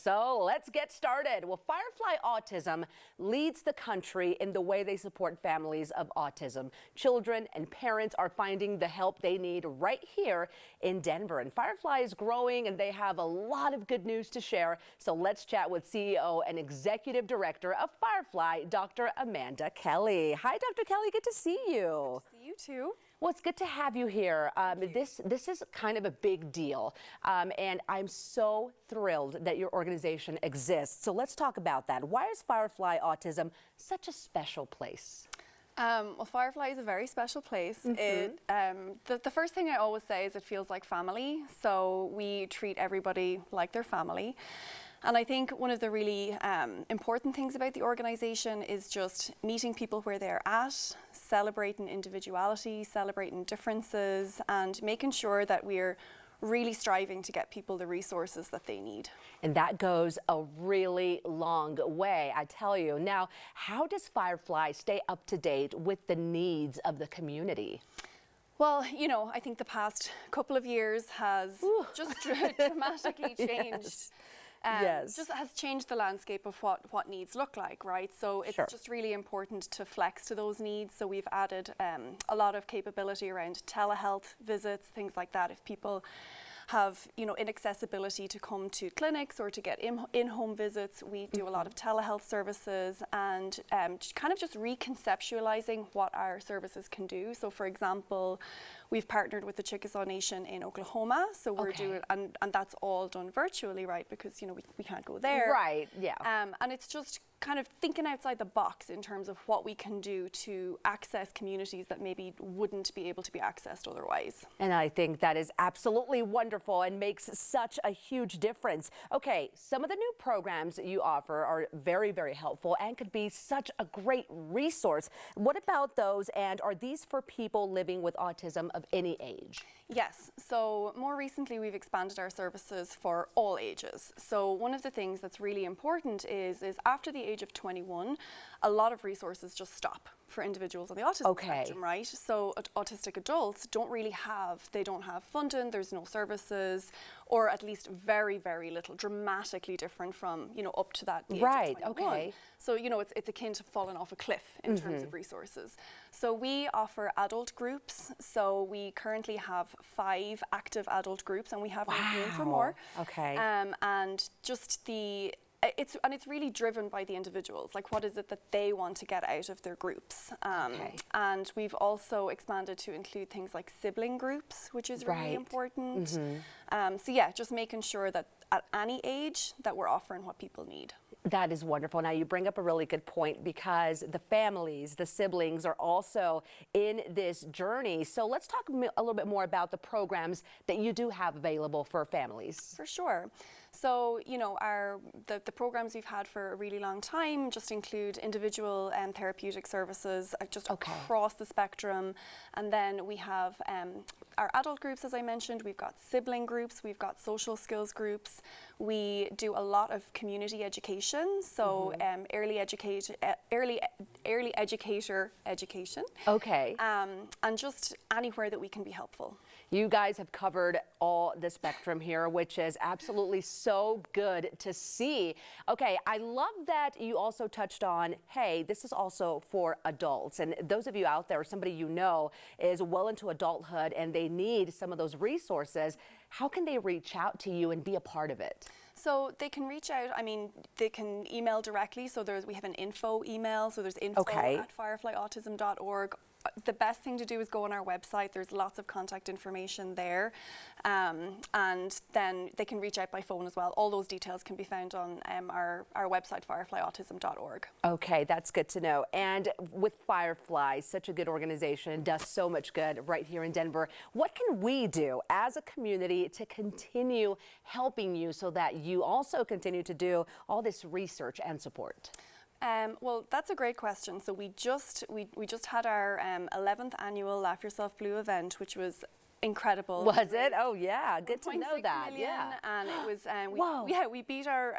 So let's get started. Well, Firefly Autism leads the country in the way they support families of autism. Children and parents are finding the help they need right here in Denver. And Firefly is growing and they have a lot of good news to share. So let's chat with CEO and Executive Director of Firefly, Dr. Amanda Kelly. Hi, Dr. Kelly. Good to see you. Good to see you too. Well, it's good to have you here. This is kind of a big deal, and I'm so thrilled that your organization exists. So let's talk about that. Why is Firefly Autism such a special place? Well, Firefly is a very special place. The first thing I always say is it feels like family. So we treat everybody like their family. And I think one of the really important things about the organization is just meeting people where they're at, celebrating individuality, celebrating differences, and making sure that we're really striving to get people the resources that they need. And that goes a really long way, I tell you. Now, how does Firefly stay up to date with the needs of the community? Well, you know, I think the past couple of years has just dramatically changed. Just has changed the landscape of what needs look like, right? So it's just really important to flex to those needs. So we've added a lot of capability around telehealth visits, things like that. If people have, you know, inaccessibility to come to clinics or to get in-home visits, we do a lot of telehealth services and kind of just reconceptualizing what our services can do. So for example, we've partnered with the Chickasaw Nation in Oklahoma. So we're doing, and that's all done virtually, right? Because, you know, we can't go there. Right, yeah. And it's just kind of thinking outside the box in terms of what we can do to access communities that maybe wouldn't be able to be accessed otherwise. And I think that is absolutely wonderful and makes such a huge difference. Okay, some of the new programs that you offer are very, very helpful and could be such a great resource. What about those, and are these for people living with autism of any age? Yes, so more recently we've expanded our services for all ages. So one of the things that's really important is after the age of 21, a lot of resources just stop for individuals on the autism spectrum, right? So autistic adults don't have funding, there's no services, or at least very, very little, dramatically different from, you know, up to that age of 21. So, you know, it's akin to falling off a cliff in terms of resources. So we offer adult groups. So we currently have 5 active adult groups, and we have room for more. And just it's really driven by the individuals. Like, what is it that they want to get out of their groups? And we've also expanded to include things like sibling groups, which is really important. So yeah, just making sure that at any age that we're offering what people need. That is wonderful. Now, you bring up a really good point, because the families, the siblings are also in this journey. So let's talk a little bit more about the programs that you do have available for families. For sure. So, you know, the programs we've had for a really long time just include individual and therapeutic services just across the spectrum. And then we have our adult groups, as I mentioned. We've got sibling groups, we've got social skills groups. We do a lot of community education, so early educator education. And just anywhere that we can be helpful. You guys have covered all the spectrum here, which is absolutely so good to see. Okay, I love that you also touched on, hey, this is also for adults. And those of you out there, somebody you know is well into adulthood and they need some of those resources, how can they reach out to you and be a part of it? So they can reach out, I mean, they can email directly. So we have an info email. So there's info@fireflyautism.org. The best thing to do is go on our website. There's lots of contact information there. And then they can reach out by phone as well. All those details can be found on our website, fireflyautism.org. Okay, that's good to know. And with Firefly, such a good organization, does so much good right here in Denver. What can we do as a community to continue helping you so that you also continue to do all this research and support? Well, that's a great question. So we just had our 11th annual Laugh Yourself Blue event, which was incredible. Was it? Oh yeah, good to know that. Million, yeah, and it was. We beat our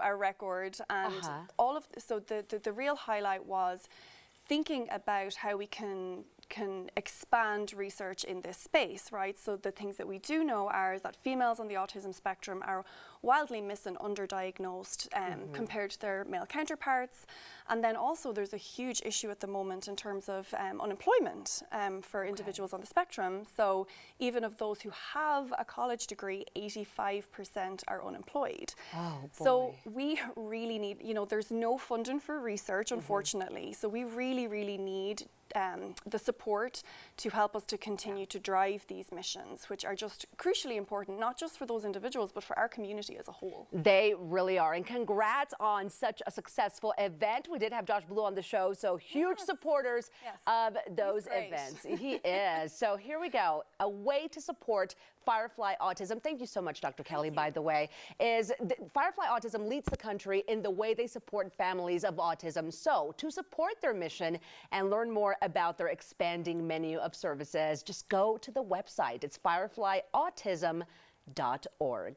our record, and all of so the real highlight was thinking about how we can expand research in this space, right? So the things that we do know are that females on the autism spectrum are wildly mis and underdiagnosed compared to their male counterparts. And then also there's a huge issue at the moment in terms of unemployment for individuals on the spectrum. So even of those who have a college degree, 85% are unemployed. Oh, boy. So we really need, you know, there's no funding for research, unfortunately. So we really, really need the support to help us to continue to drive these missions, which are just crucially important, not just for those individuals, but for our community as a whole. They really are. And congrats on such a successful event. We did have Josh Blue on the show, so huge supporters of those events. He is. So here we go. A way to support Firefly Autism. Thank you so much, Dr. Kelly, by the way, is Firefly Autism leads the country in the way they support families of autism. So to support their mission and learn more about their expanding menu of services, just go to the website. It's fireflyautism.org.